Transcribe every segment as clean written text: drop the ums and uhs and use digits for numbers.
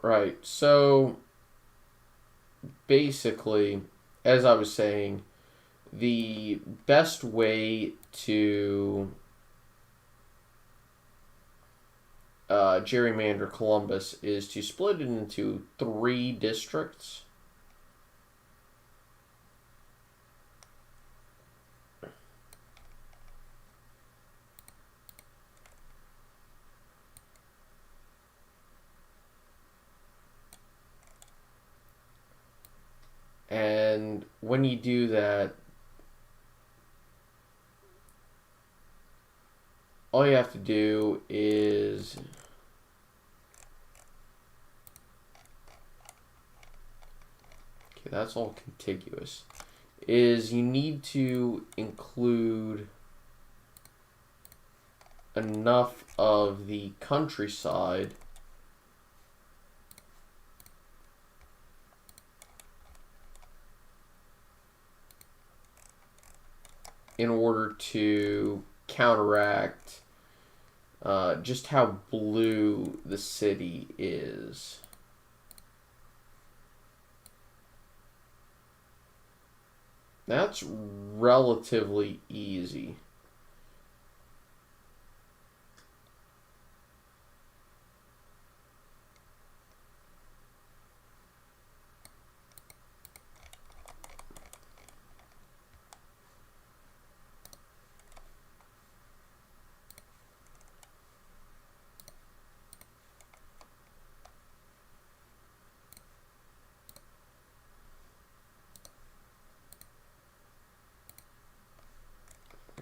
Right. So basically, as I was saying, the best way to gerrymander Columbus is to split it into three districts. And when you do that, all you have to do is okay, that's all contiguous. Is you need to include enough of the countryside in order to counteract just how blue the city is. That's relatively easy.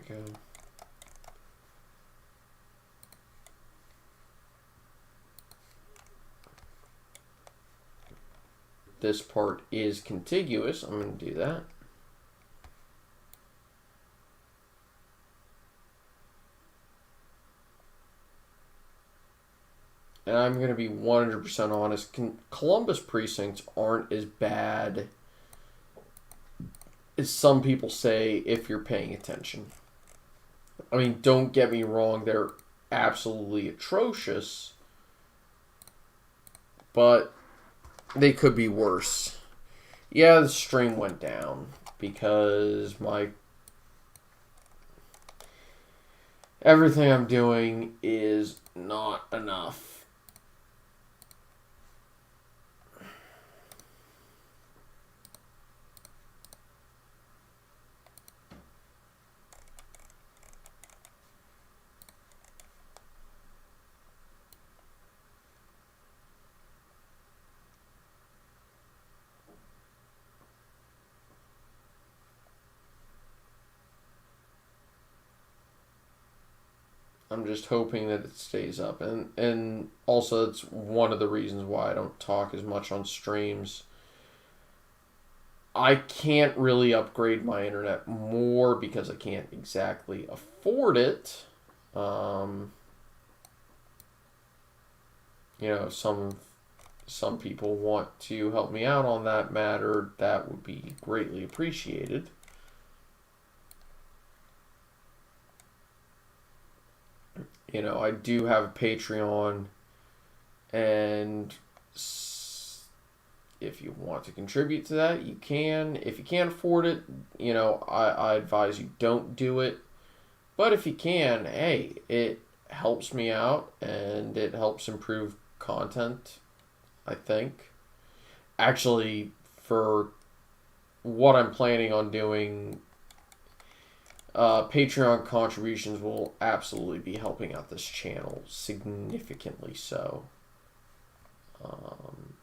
Okay. This part is contiguous. I'm going to do that. And I'm going to be 100% honest. Columbus precincts aren't as bad as some people say if you're paying attention. I mean, don't get me wrong, they're absolutely atrocious, but they could be worse. Yeah, the stream went down because my everything I'm doing is not enough. I'm just hoping that it stays up, and also it's one of the reasons why I don't talk as much on streams. I can't really upgrade my internet more because I can't exactly afford it. Um, some people want to help me out on that matter. That would be greatly appreciated. I do have a Patreon, and if you want to contribute to that, you can. If you can't afford it, I advise you don't do it. But if you can, hey, it helps me out and it helps improve content, I think. Actually, for what I'm planning on doing, Patreon contributions will absolutely be helping out this channel significantly so. Um,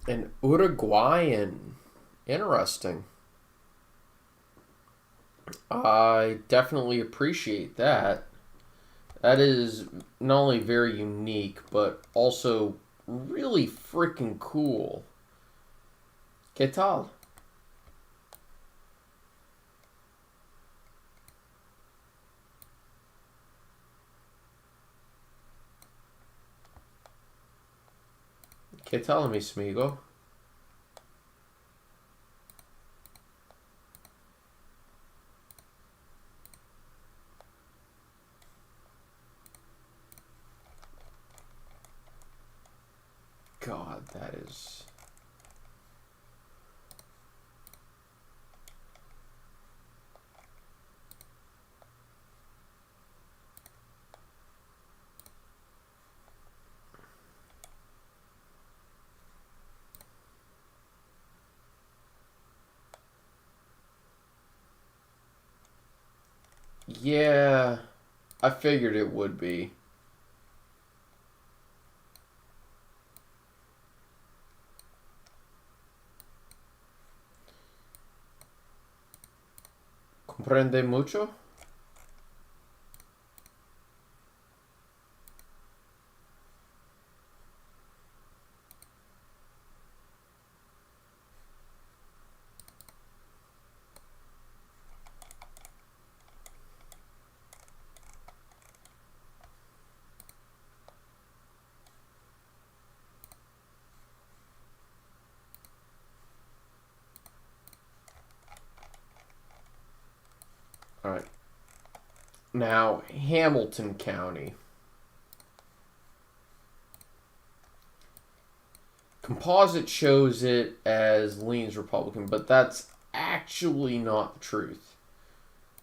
An Uruguayan. Interesting. I definitely appreciate that. That is not only very unique, but also really freaking cool. ¿Qué tal? ¿Qué tal, mi amigo? God, that is... Yeah, I figured it would be. ¿Comprende mucho? Alright. Now, Hamilton County. Composite shows it as leans Republican, but that's actually not the truth.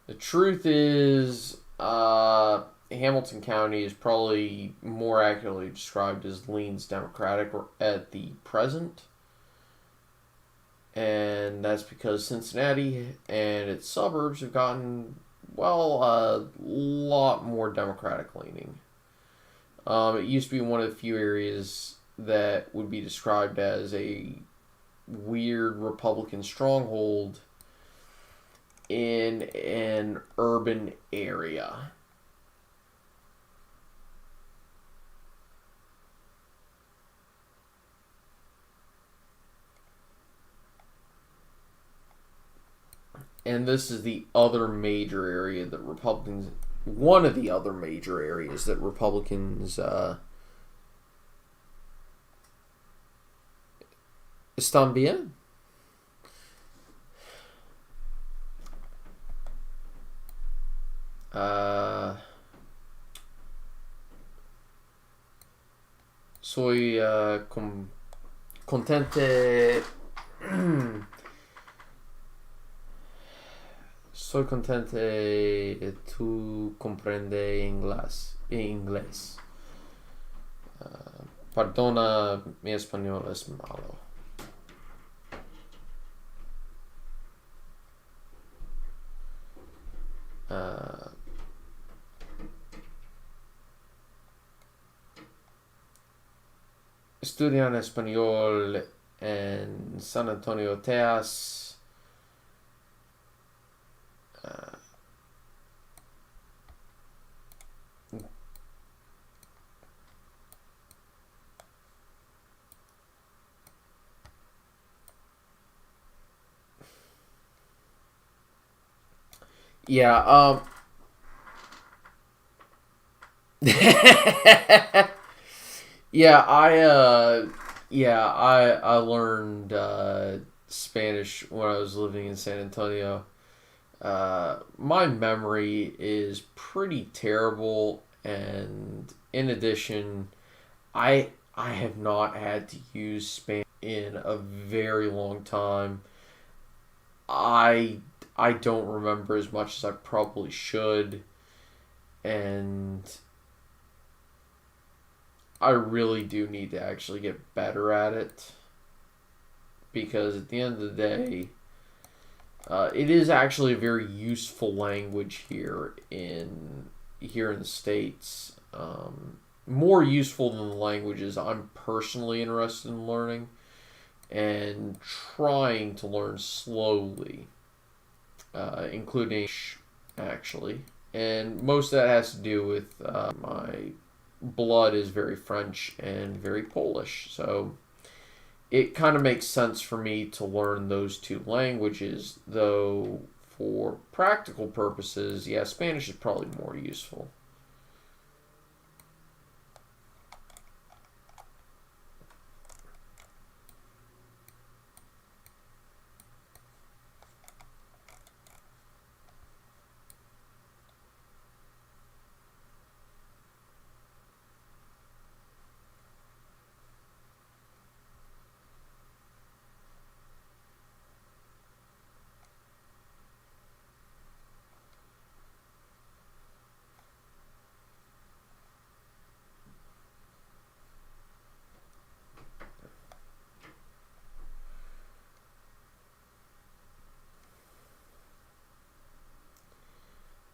The truth is, Hamilton County is probably more accurately described as leans Democratic at the present. And that's because Cincinnati and its suburbs have gotten, well, a lot more Democratic leaning. It used to be one of the few areas that would be described as a weird Republican stronghold in an urban area. And this is the other major area that Republicans, one of the other major areas that Republicans están bien. Soy contente. Soy contente. Tú comprende inglés. Perdona, mi español es malo. Estudian español en San Antonio, Texas. Yeah, I learned Spanish when I was living in San Antonio. My memory is pretty terrible, and in addition, I have not had to use Spanish in a very long time. I I don't remember as much as I probably should, and I really do need to actually get better at it, because at the end of the day, it is actually a very useful language here in the States. More useful than the languages I'm personally interested in learning, and trying to learn slowly, including actually. And most of that has to do with my blood is very French and very Polish. So it kind of makes sense for me to learn those two languages, though for practical purposes, yeah, Spanish is probably more useful.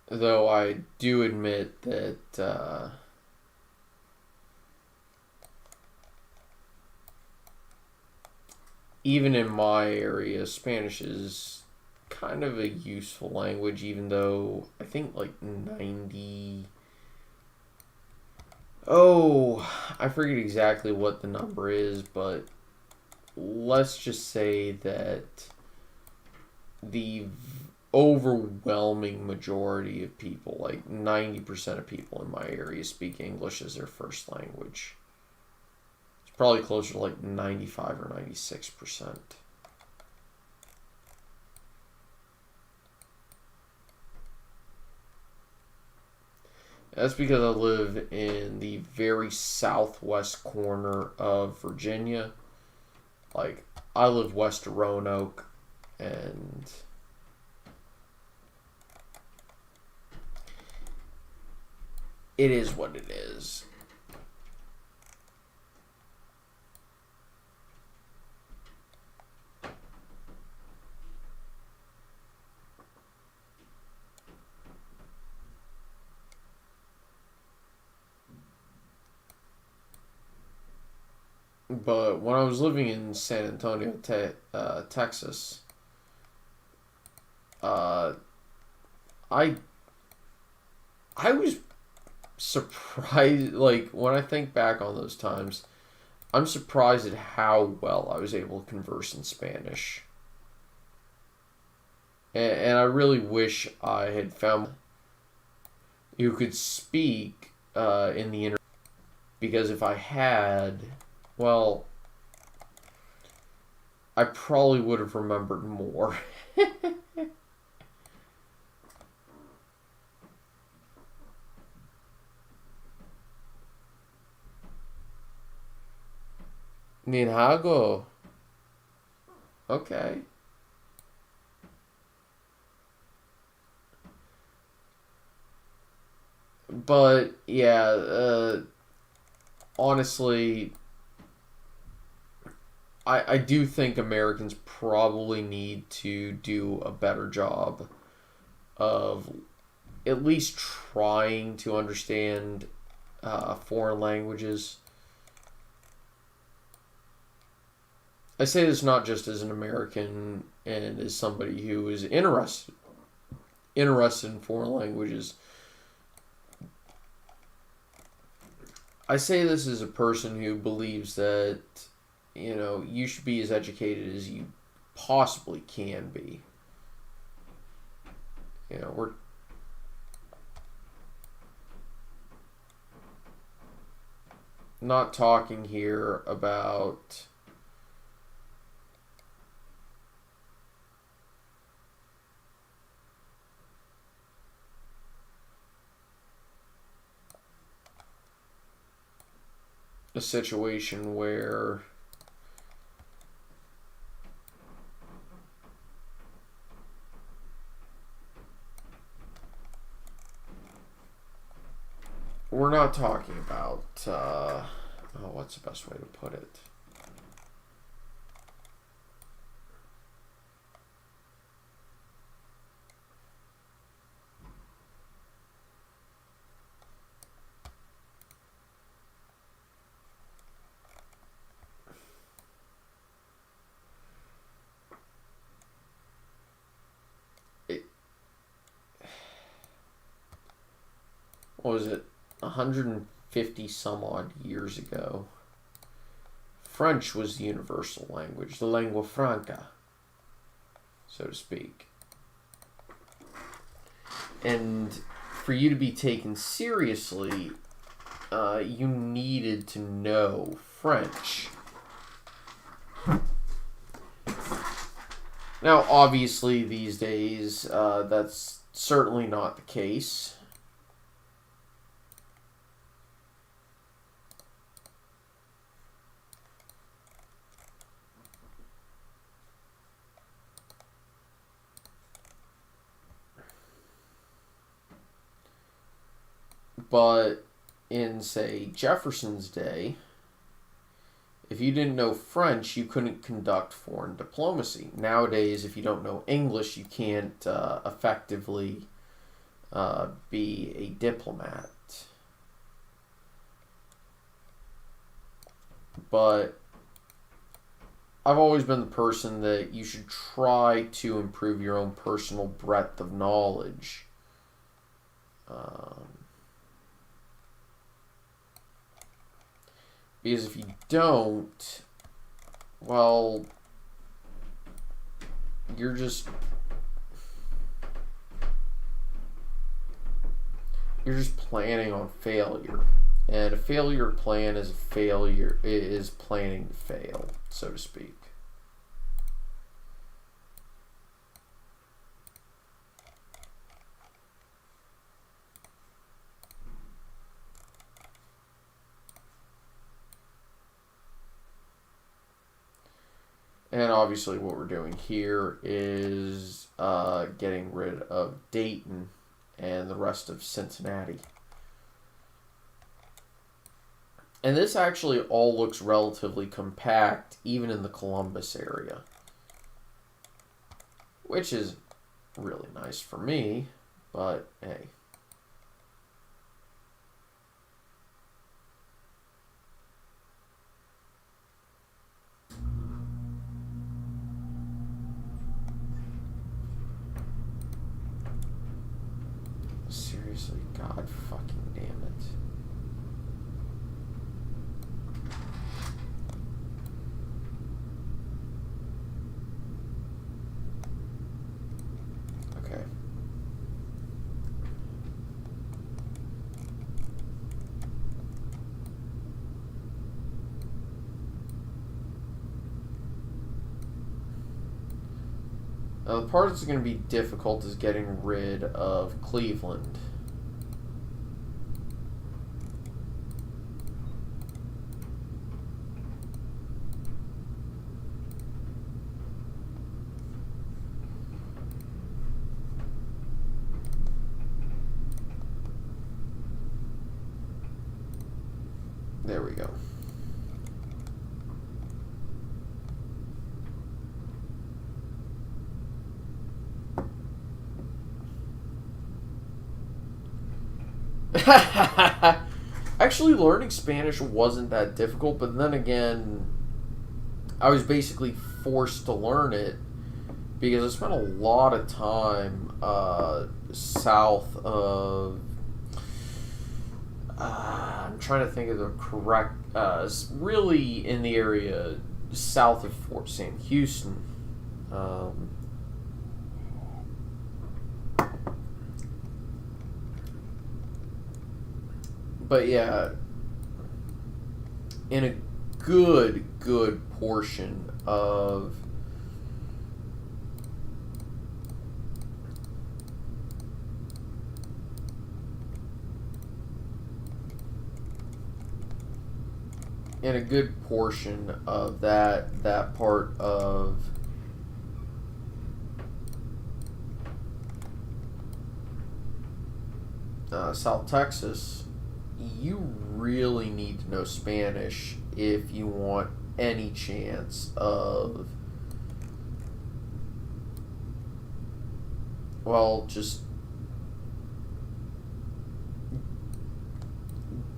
Though I do admit that even in my area, Spanish is kind of a useful language, even though I think like 90. Oh, I forget exactly what the number is, but let's just say that the overwhelming majority of people, like 90% of people in my area, speak English as their first language. It's probably closer to like 95 or 96%. That's because I live in the very southwest corner of Virginia. Like, I live west of Roanoke, and it is what it is. But when I was living in San Antonio, Texas, uh, I I was surprised. Like when I think back on those times, I'm surprised at how well I was able to converse in Spanish, and I really wish I had found who could speak in the internet, because if I had, well, I probably would have remembered more. Ninjago. Okay. But yeah, honestly, I do think Americans probably need to do a better job of at least trying to understand foreign languages. I say this not just as an American and as somebody who is interested in foreign languages. I say this as a person who believes that, you should be as educated as you possibly can be. We're not talking here about a situation where we're not talking about what's the best way to put it? what was it, 150 some odd years ago, French was the universal language, the lingua franca, so to speak. And for you to be taken seriously, you needed to know French. Now, obviously, these days, that's certainly not the case. But in, say, Jefferson's day, if you didn't know French, you couldn't conduct foreign diplomacy. Nowadays, if you don't know English, you can't effectively be a diplomat. But I've always been the person that you should try to improve your own personal breadth of knowledge. Because if you don't, well, you're just planning on failure. And a failure plan is a failure, is planning to fail, so to speak. And obviously what we're doing here is getting rid of Dayton and the rest of Cincinnati. And this actually all looks relatively compact, even in the Columbus area. Which is really nice for me, but hey. Seriously, god fucking damn it. Okay. Now, the part that's going to be difficult is getting rid of Cleveland. There we go. Actually, learning Spanish wasn't that difficult, but then again, I was basically forced to learn it because I spent a lot of time south of... I'm trying to think of the correct... really in the area south of Fort Sam Houston. But yeah, in a good portion of that part of South Texas, you really need to know Spanish if you want any chance of, well, just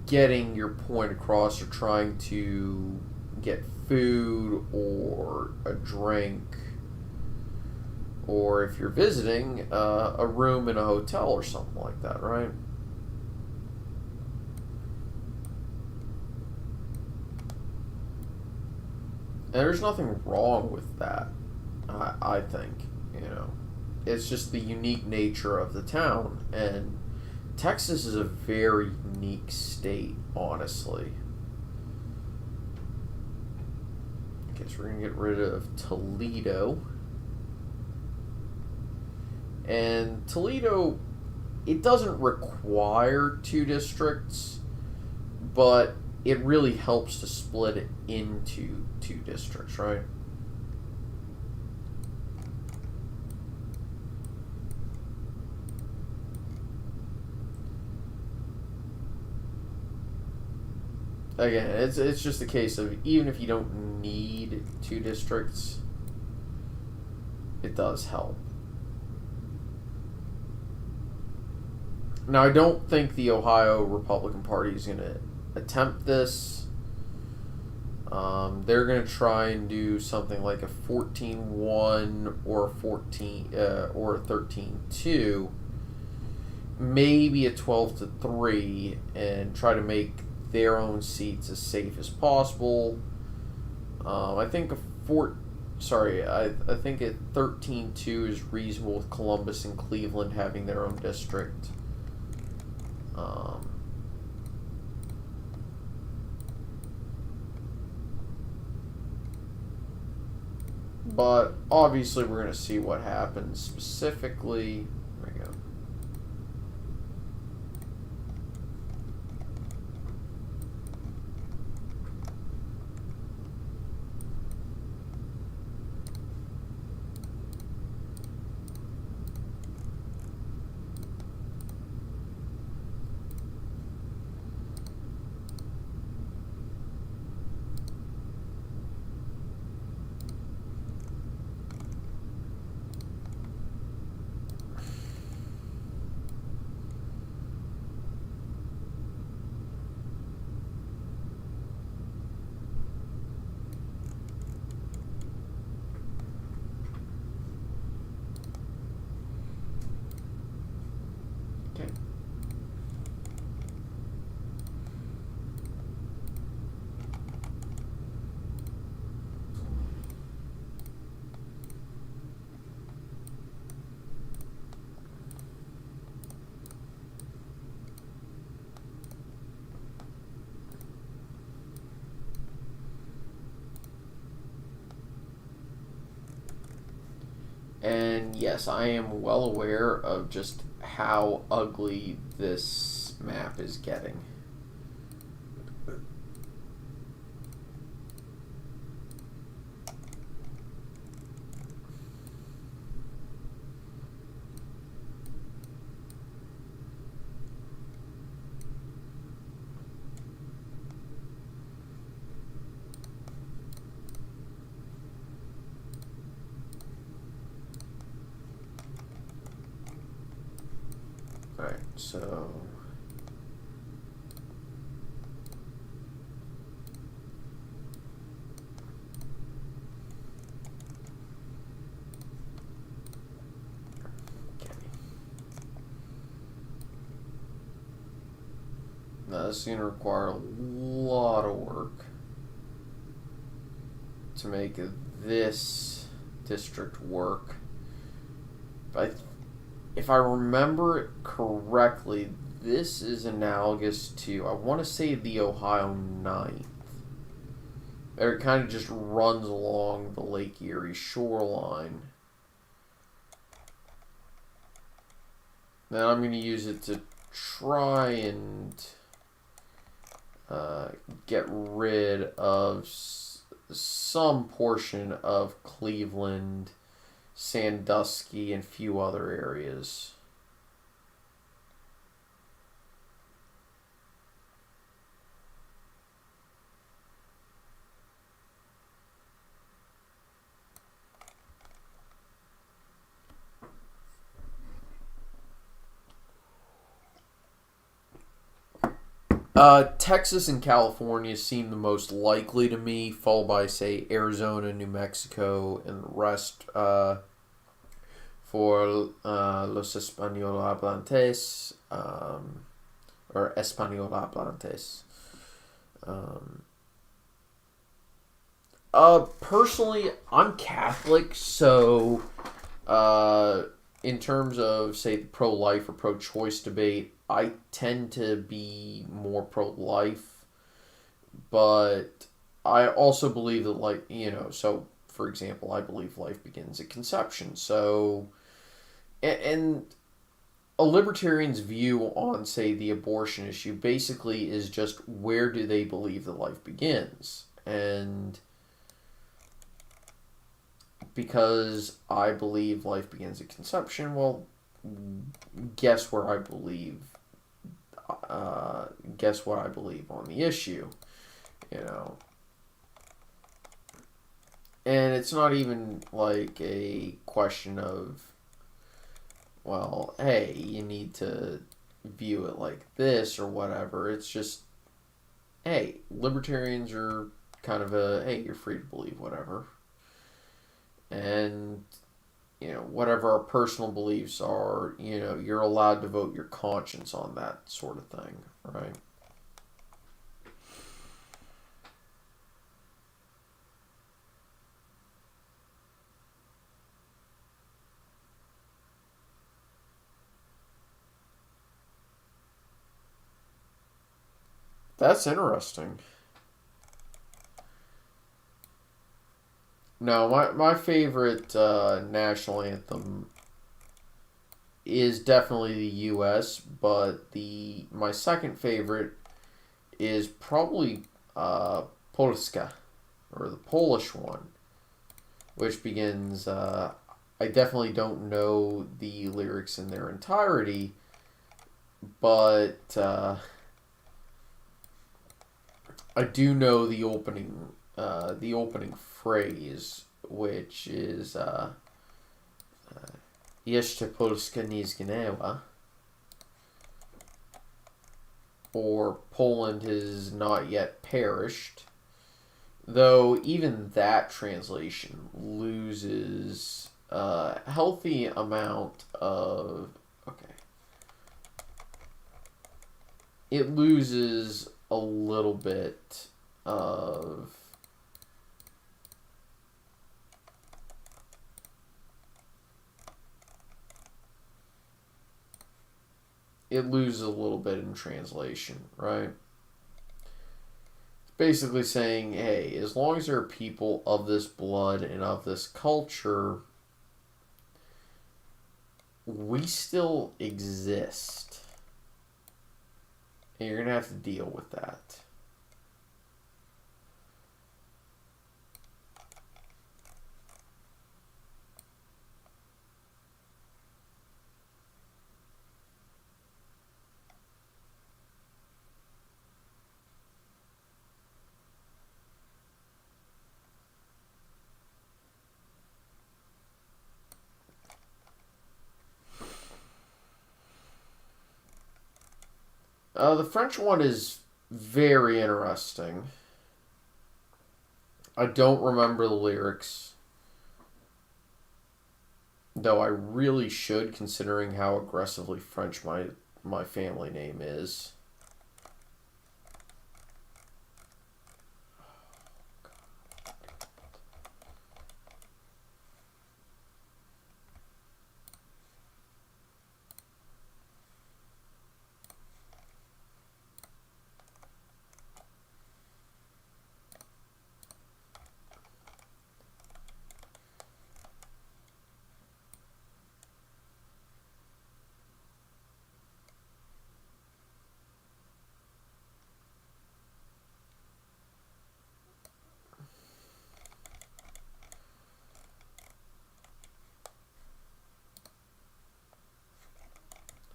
getting your point across or trying to get food or a drink, or if you're visiting, a room in a hotel or something like that, right? And there's nothing wrong with that, I think. You know, it's just the unique nature of the town. And Texas is a very unique state, honestly. I guess we're going to get rid of Toledo. And Toledo, it doesn't require 2 districts, but it really helps to split it into 2 districts, right? Again, it's just a case of even if you don't need 2 districts, it does help. Now, I don't think the Ohio Republican Party is going to attempt this. They're going to try and do something like a 14-1 or a 14 or a 13-2, maybe a 12-3, and try to make their own seats as safe as possible. I think I think a 13-2 is reasonable with Columbus and Cleveland having their own district. But obviously we're going to see what happens specifically. There we go. Okay. And yes, I am well aware of just how ugly this map is getting. Alright, so now this is going to require a lot of work to make this district work. But if I remember it correctly, this is analogous to, I want to say, the Ohio 9th. It kind of just runs along the Lake Erie shoreline. Then I'm going to use it to try and get rid of some portion of Cleveland, Sandusky, and a few other areas. Texas and California seem the most likely to me, followed by, say, Arizona, New Mexico, and the rest for los Español-hablantes, or Español-hablantes. Personally, I'm Catholic, so in terms of, say, the pro-life or pro-choice debate, I tend to be more pro-life, but I also believe that, like, so, for example, I believe life begins at conception, so, and a libertarian's view on, say, the abortion issue basically is just where do they believe that life begins, and because I believe life begins at conception, well, guess where I believe, guess what I believe on the issue, you know. And it's not even like a question of, well, hey, you need to view it like this or whatever. It's just, hey, libertarians are kind of hey, you're free to believe whatever. And, whatever our personal beliefs are, you're allowed to vote your conscience on that sort of thing, right? That's interesting. No, my favorite national anthem is definitely the U.S., but my second favorite is probably Polska, or the Polish one, which begins. I definitely don't know the lyrics in their entirety, but I do know the opening phrase, which is Jeszcze Polska nie zginęła, or Poland has not yet perished, though even that translation loses a healthy amount of, okay, it loses a little bit of in translation, right? It's basically saying, hey, as long as there are people of this blood and of this culture, we still exist. And you're going to have to deal with that. The French one is very interesting. I don't remember the lyrics, though I really should, considering how aggressively French my family name is.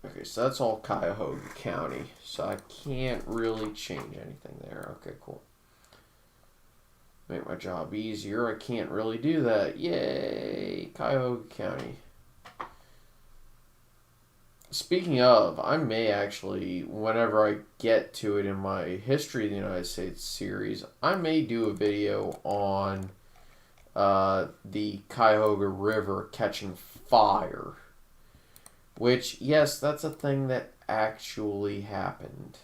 Okay, so that's all Cuyahoga County, so I can't really change anything there. Okay, cool. Make my job easier. I can't really do that. Yay, Cuyahoga County. Speaking of, I may actually, whenever I get to it in my History of the United States series, I may do a video on the Cuyahoga River catching fire. Which, yes, that's a thing that actually happened.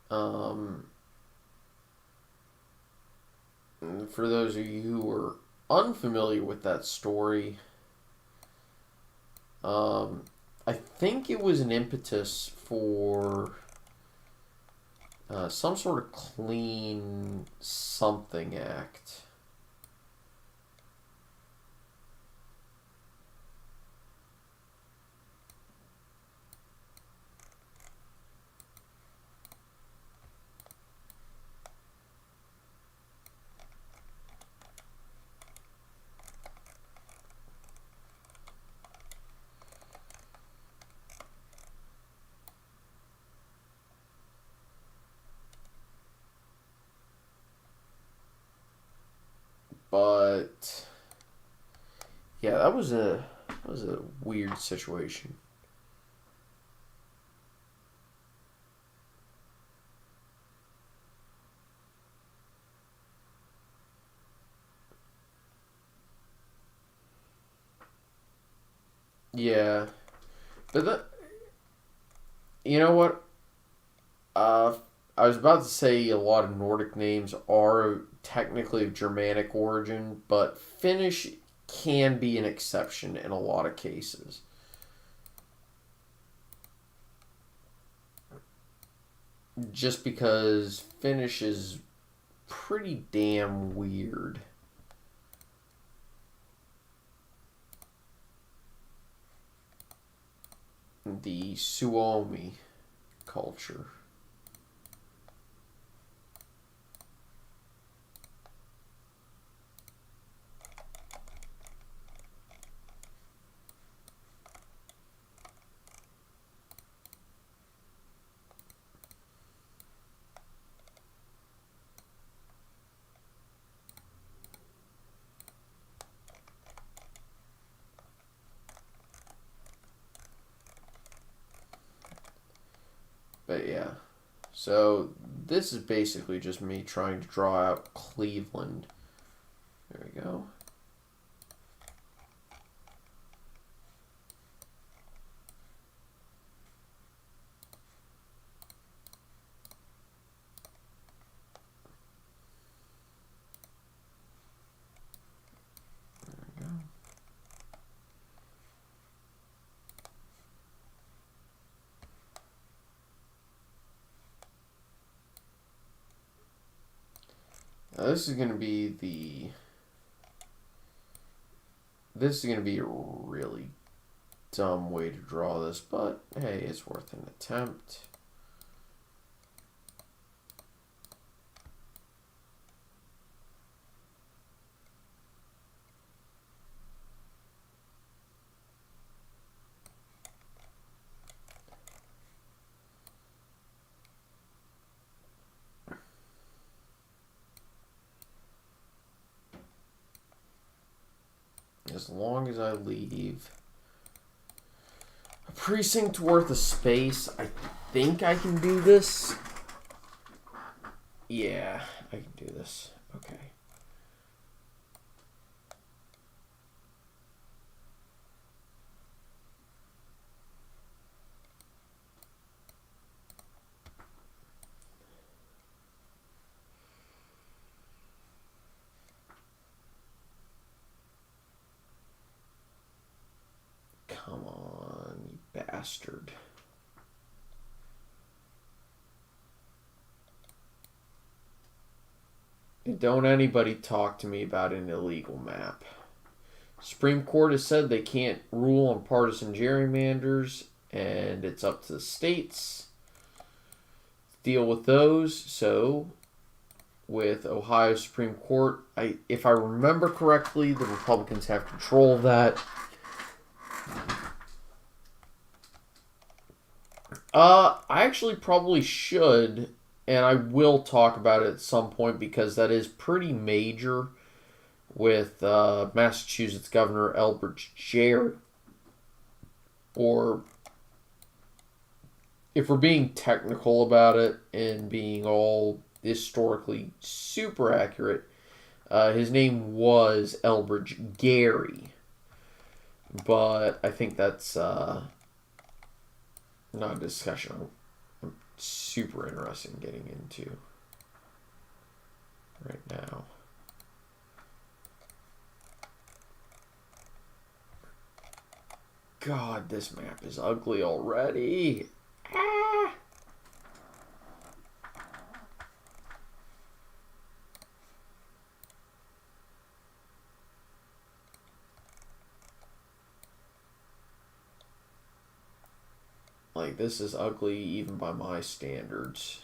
Um, for those of you who are unfamiliar with that story, I think it was an impetus for some sort of Clean Something Act. But yeah, that was a weird situation. Yeah, but you know what? Uh, I was about to say a lot of Nordic names are technically of Germanic origin, but Finnish can be an exception in a lot of cases. Just because Finnish is pretty damn weird. The Suomi culture. But yeah. So this is basically just me trying to draw out Cleveland. There we go. Now this is going to be a really dumb way to draw this, but hey, it's worth an attempt. As long as I leave a precinct worth of space, I think I can do this. Yeah, I can do this. Okay. Come on, you bastard. And don't anybody talk to me about an illegal map. Supreme Court has said they can't rule on partisan gerrymanders, and it's up to the states to deal with those. So, with Ohio Supreme Court, if I remember correctly, the Republicans have control of that. I actually probably should, and I will talk about it at some point because that is pretty major with Massachusetts Governor Elbridge Gerry. Or, if we're being technical about it and being all historically super accurate, his name was Elbridge Gerry. But I think that's not a discussion super interesting getting into right now. God, this map is ugly already. Ah! Like, this is ugly even by my standards.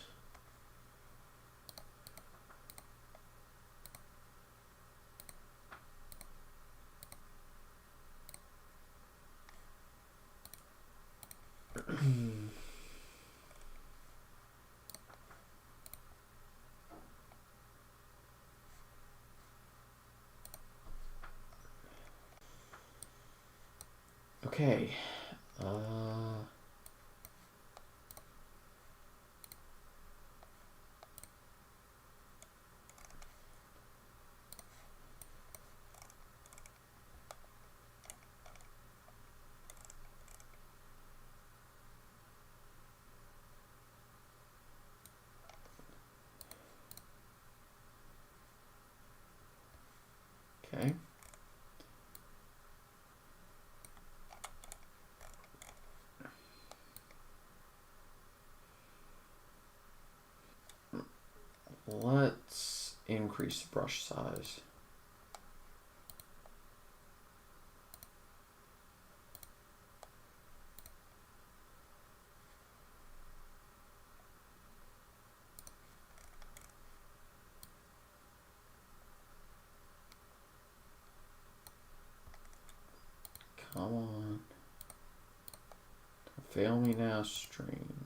Okay. Okay. Let's increase the brush size. Come on. Don't fail me now, stream.